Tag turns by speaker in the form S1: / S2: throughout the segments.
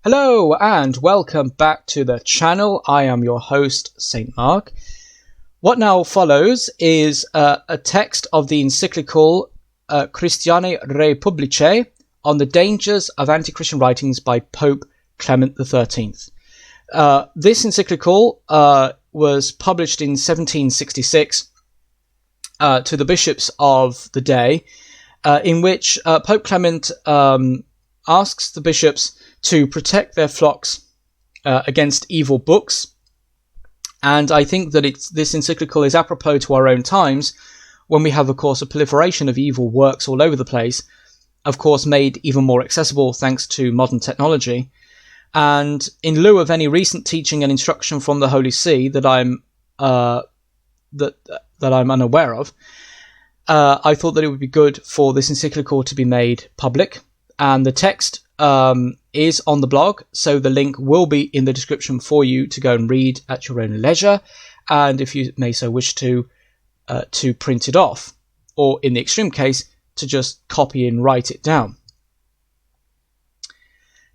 S1: Hello and welcome back to the channel. I am your host, St. Mark. What now follows is a text of the encyclical Christianae Reipublicae on the dangers of anti-Christian writings by Pope Clement XIII. This encyclical was published in 1766 to the bishops of the day, in which Pope Clement asks the bishops to protect their flocks against evil books. And I think that this encyclical is apropos to our own times, when we have, of course, a proliferation of evil works all over the place, of course made even more accessible thanks to modern technology. And in lieu of any recent teaching and instruction from the Holy See that I'm unaware of, I thought that it would be good for this encyclical to be made public. And the text is on the blog, so the link will be in the description for you to go and read at your own leisure, and if you may so wish to print it off, or in the extreme case, to just copy and write it down.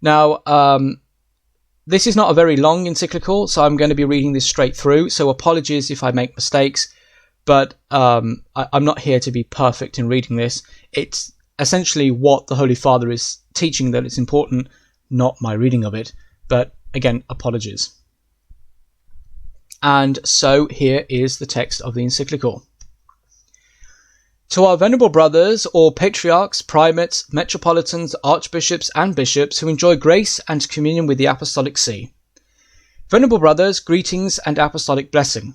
S1: Now, this is not a very long encyclical, so I'm going to be reading this straight through, so apologies if I make mistakes, but I'm not here to be perfect in reading this. It's essentially what the Holy Father is teaching that it's important, not my reading of it. But again, apologies. And so here is the text of the encyclical. To our venerable brothers, all patriarchs, primates, metropolitans, archbishops and bishops who enjoy grace and communion with the Apostolic See. Venerable brothers, greetings and apostolic blessing.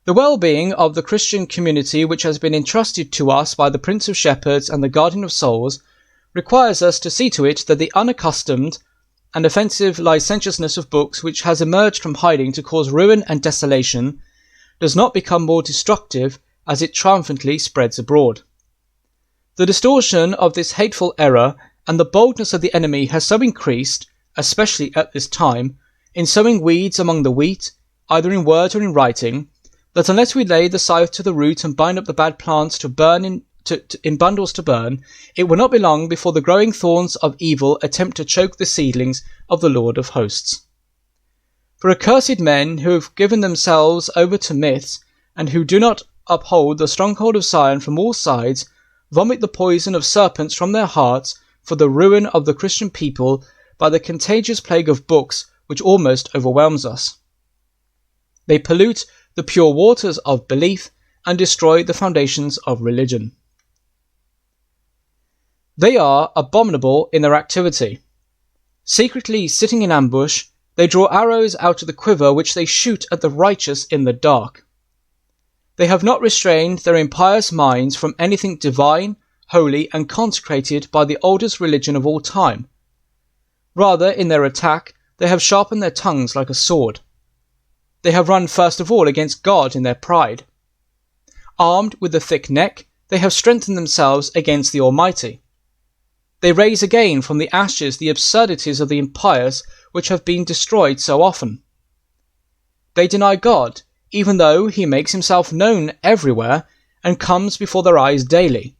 S1: The well-being of the Christian community, which has been entrusted to us by the Prince of Shepherds and the Guardian of Souls, requires us to see to it that the unaccustomed and offensive licentiousness of books which has emerged from hiding to cause ruin and desolation does not become more destructive as it triumphantly spreads abroad. The distortion of this hateful error and the boldness of the enemy has so increased, especially at this time, in sowing weeds among the wheat, either in word or in writing, that unless we lay the scythe to the root and bind up the bad plants to burn in bundles to burn, it will not be long before the growing thorns of evil attempt to choke the seedlings of the Lord of hosts. For accursed men who have given themselves over to myths, and who do not uphold the stronghold of Zion from all sides, vomit the poison of serpents from their hearts for the ruin of the Christian people by the contagious plague of books which almost overwhelms us. They pollute the pure waters of belief and destroy the foundations of religion. They are abominable in their activity. Secretly sitting in ambush, they draw arrows out of the quiver which they shoot at the righteous in the dark. They have not restrained their impious minds from anything divine, holy, and consecrated by the oldest religion of all time. Rather, in their attack, they have sharpened their tongues like a sword. They have run first of all against God in their pride. Armed with the thick neck, they have strengthened themselves against the Almighty. They raise again from the ashes the absurdities of the impious which have been destroyed so often. They deny God, even though he makes himself known everywhere and comes before their eyes daily,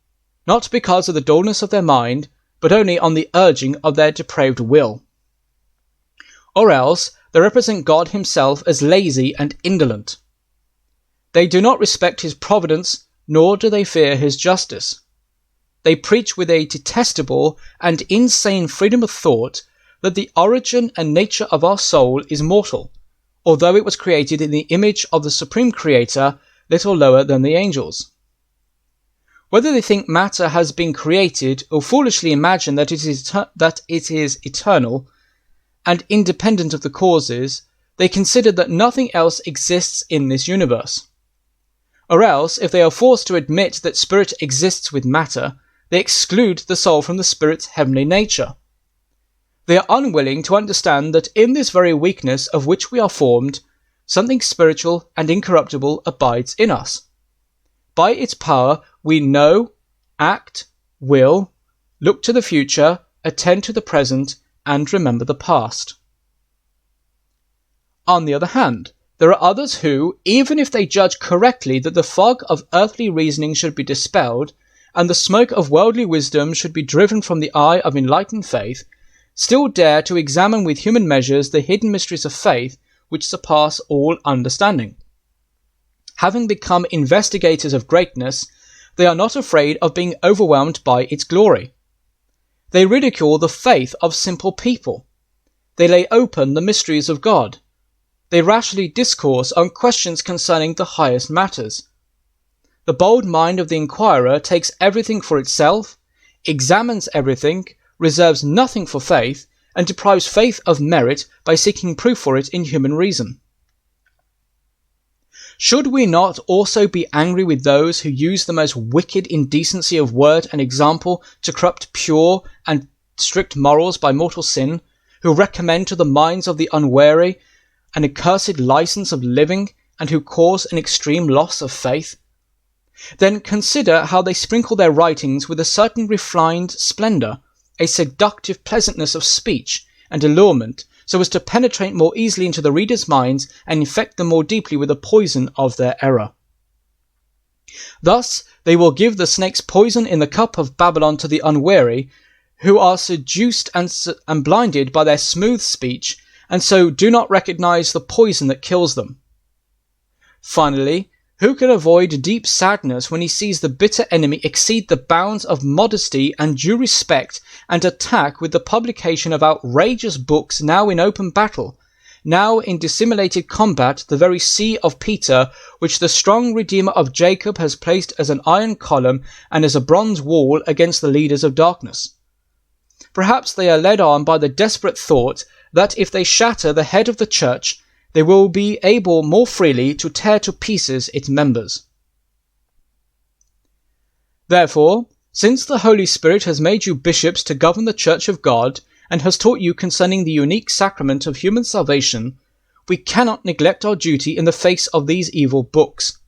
S1: not because of the dullness of their mind, but only on the urging of their depraved will. Or else, they represent God himself as lazy and indolent. They do not respect his providence, nor do they fear his justice. They preach with a detestable and insane freedom of thought that the origin and nature of our soul is mortal, although it was created in the image of the Supreme Creator, little lower than the angels. Whether they think matter has been created, or foolishly imagine that it is eternal, and independent of the causes, they consider that nothing else exists in this universe. Or else, if they are forced to admit that spirit exists with matter, they exclude the soul from the spirit's heavenly nature. They are unwilling to understand that in this very weakness of which we are formed, something spiritual and incorruptible abides in us. By its power we know, act, will, look to the future, attend to the present, and remember the past. On the other hand, there are others who, even if they judge correctly that the fog of earthly reasoning should be dispelled, and the smoke of worldly wisdom should be driven from the eye of enlightened faith, still dare to examine with human measures the hidden mysteries of faith which surpass all understanding. Having become investigators of greatness, they are not afraid of being overwhelmed by its glory. They ridicule the faith of simple people. They lay open the mysteries of God. They rashly discourse on questions concerning the highest matters. The bold mind of the inquirer takes everything for itself, examines everything, reserves nothing for faith, and deprives faith of merit by seeking proof for it in human reason. Should we not also be angry with those who use the most wicked indecency of word and example to corrupt pure and strict morals by mortal sin, who recommend to the minds of the unwary an accursed license of living, and who cause an extreme loss of faith? Then consider how they sprinkle their writings with a certain refined splendour, a seductive pleasantness of speech and allurement, so as to penetrate more easily into the reader's minds and infect them more deeply with the poison of their error. Thus they will give the snake's poison in the cup of Babylon to the unwary, who are seduced and blinded by their smooth speech, and so do not recognize the poison that kills them. Finally, who can avoid deep sadness when he sees the bitter enemy exceed the bounds of modesty and due respect and attack with the publication of outrageous books now in open battle, now in dissimulated combat, the very see of Peter, which the strong Redeemer of Jacob has placed as an iron column and as a bronze wall against the leaders of darkness? Perhaps they are led on by the desperate thought that if they shatter the head of the church, they will be able more freely to tear to pieces its members. Therefore, since the Holy Spirit has made you bishops to govern the Church of God, and has taught you concerning the unique sacrament of human salvation, we cannot neglect our duty in the face of these evil books.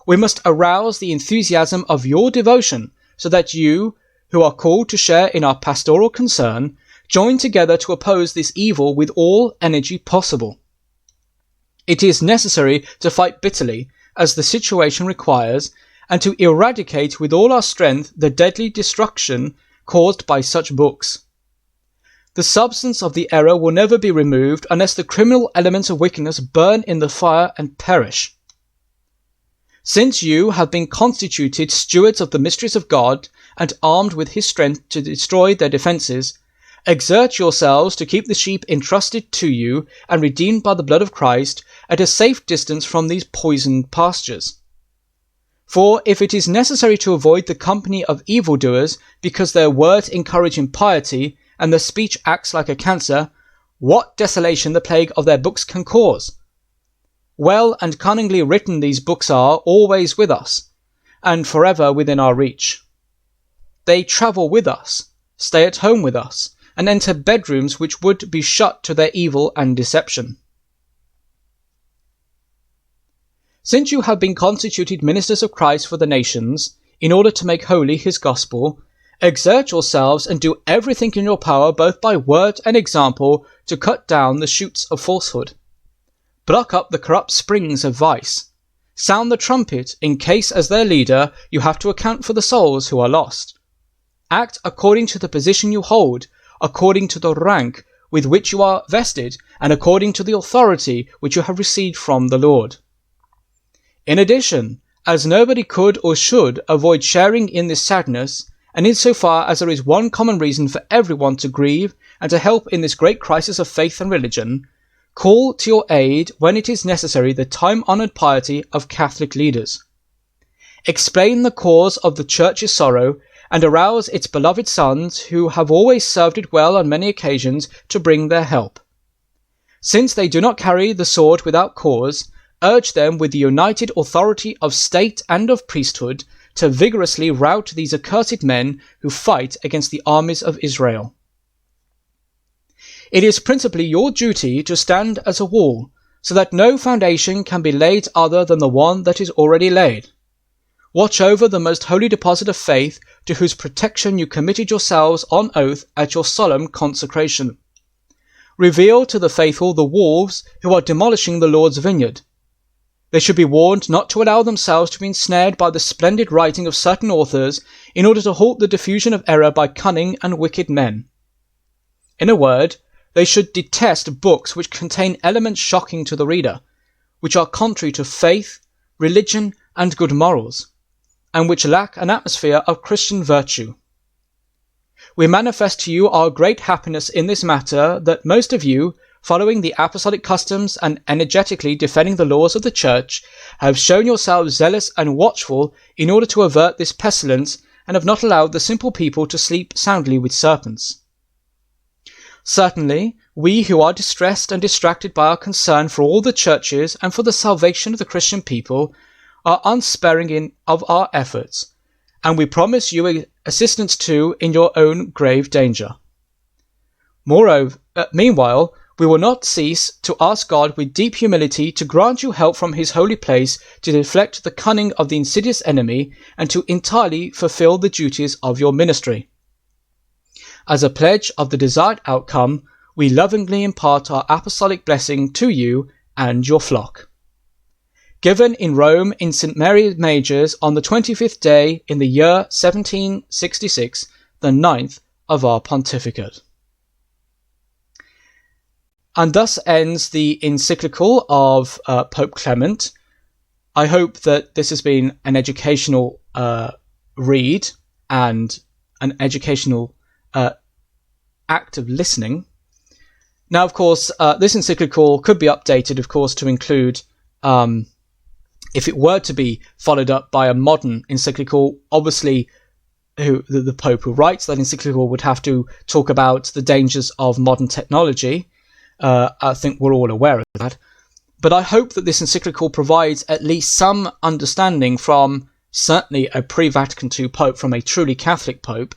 S1: We must arouse the enthusiasm of your devotion, so that you, who are called to share in our pastoral concern, join together to oppose this evil with all energy possible. It is necessary to fight bitterly, as the situation requires, and to eradicate with all our strength the deadly destruction caused by such books. The substance of the error will never be removed unless the criminal elements of wickedness burn in the fire and perish. Since you have been constituted stewards of the mysteries of God, and armed with his strength to destroy their defences, exert yourselves to keep the sheep entrusted to you and redeemed by the blood of Christ at a safe distance from these poisoned pastures. For if it is necessary to avoid the company of evildoers because their words encourage impiety and their speech acts like a cancer, what desolation the plague of their books can cause! Well and cunningly written these books are, always with us, and forever within our reach. They travel with us, stay at home with us, and enter bedrooms which would be shut to their evil and deception. Since you have been constituted ministers of Christ for the nations, in order to make holy his gospel, exert yourselves and do everything in your power, both by word and example, to cut down the shoots of falsehood. Pluck up the corrupt springs of vice. Sound the trumpet, in case as their leader you have to account for the souls who are lost. Act according to the position you hold, according to the rank with which you are vested, and according to the authority which you have received from the Lord. In addition, as nobody could or should avoid sharing in this sadness, and insofar as there is one common reason for everyone to grieve and to help in this great crisis of faith and religion, call to your aid when it is necessary the time-honoured piety of Catholic leaders. Explain the cause of the Church's sorrow, and arouse its beloved sons, who have always served it well on many occasions, to bring their help. Since they do not carry the sword without cause, urge them with the united authority of state and of priesthood to vigorously rout these accursed men who fight against the armies of Israel. It is principally your duty to stand as a wall, so that no foundation can be laid other than the one that is already laid. Watch over the most holy deposit of faith, to whose protection you committed yourselves on oath at your solemn consecration. Reveal to the faithful the wolves who are demolishing the Lord's vineyard. They should be warned not to allow themselves to be ensnared by the splendid writing of certain authors in order to halt the diffusion of error by cunning and wicked men. In a word, they should detest books which contain elements shocking to the reader, which are contrary to faith, religion, and good morals, and which lack an atmosphere of Christian virtue. We manifest to you our great happiness in this matter that most of you, following the apostolic customs and energetically defending the laws of the Church, have shown yourselves zealous and watchful in order to avert this pestilence, and have not allowed the simple people to sleep soundly with serpents. Certainly, we who are distressed and distracted by our concern for all the churches and for the salvation of the Christian people are unsparing of our efforts, and we promise you assistance too in your own grave danger. Moreover, meanwhile, we will not cease to ask God with deep humility to grant you help from his holy place to deflect the cunning of the insidious enemy and to entirely fulfill the duties of your ministry. As a pledge of the desired outcome, we lovingly impart our apostolic blessing to you and your flock. Given in Rome in St. Mary Major's on the 25th day in the year 1766, the 9th of our pontificate. And thus ends the encyclical of Pope Clement. I hope that this has been an educational read and an educational act of listening. Now, of course, this encyclical could be updated, of course, to include, if it were to be followed up by a modern encyclical, obviously the Pope who writes that encyclical would have to talk about the dangers of modern technology. I think we're all aware of that. But I hope that this encyclical provides at least some understanding from certainly a pre-Vatican II Pope, from a truly Catholic Pope,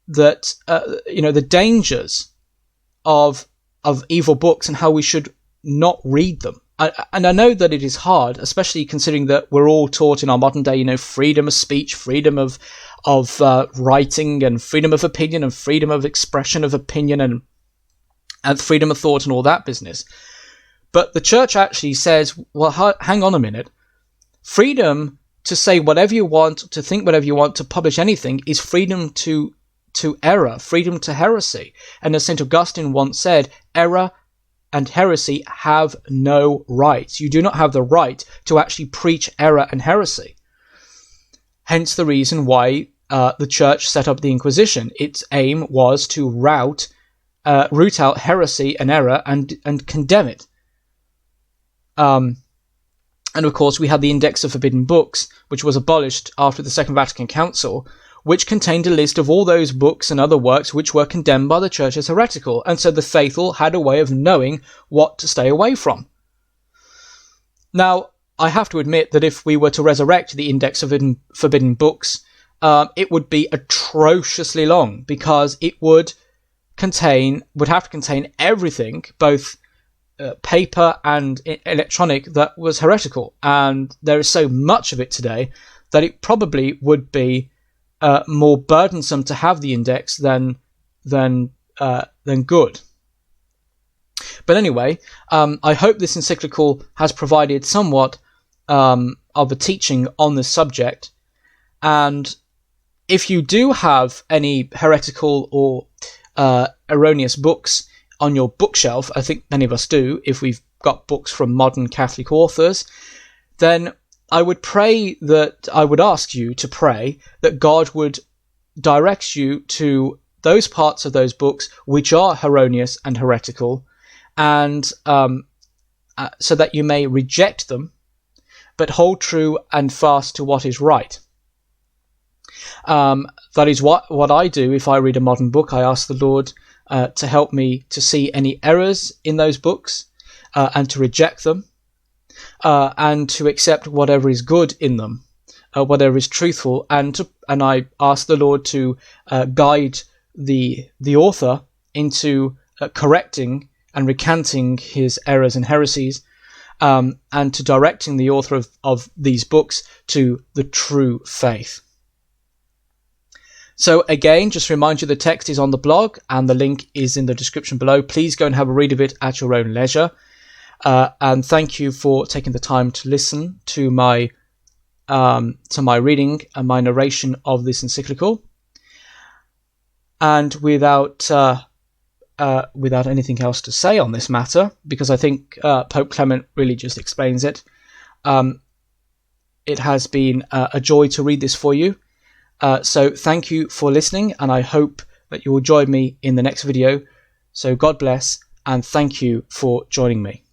S1: that the dangers of evil books and how we should not read them. And I know that it is hard, especially considering that we're all taught in our modern day, freedom of speech, freedom of writing, and freedom of opinion, and freedom of expression of opinion, and freedom of thought, and all that business. But the Church actually says, well, hang on a minute. Freedom to say whatever you want, to think whatever you want, to publish anything, is freedom to error, freedom to heresy. And as St. Augustine once said, error and heresy have no rights. You do not have the right to actually preach error and heresy. Hence the reason why the Church set up the Inquisition. Its aim was to root out heresy and error and condemn it. And of course, we had the Index of Forbidden Books, which was abolished after the Second Vatican Council, which contained a list of all those books and other works which were condemned by the Church as heretical, and so the faithful had a way of knowing what to stay away from. Now, I have to admit that if we were to resurrect the Index of Forbidden Books, it would be atrociously long, because it would have to contain everything, both paper and electronic, that was heretical, and there is so much of it today that it probably would be more burdensome to have the index than good. But anyway, I hope this encyclical has provided somewhat of a teaching on this subject. And if you do have any heretical or erroneous books on your bookshelf, I think many of us do, if we've got books from modern Catholic authors, then I would ask you to pray that God would direct you to those parts of those books which are erroneous and heretical, and so that you may reject them, but hold true and fast to what is right. That is what I do if I read a modern book. I ask the Lord to help me to see any errors in those books and to reject them. And to accept whatever is good in them, whatever is truthful, and I ask the Lord to guide the author into correcting and recanting his errors and heresies, and to directing the author of these books to the true faith. So again, just remind you, the text is on the blog and the link is in the description below. Please go and have a read of it at your own leisure. and thank you for taking the time to listen to my reading and my narration of this encyclical. And without anything else to say on this matter, because I think Pope Clement really just explains it, it has been a joy to read this for you. So thank you for listening, and I hope that you will join me in the next video. So God bless, and thank you for joining me.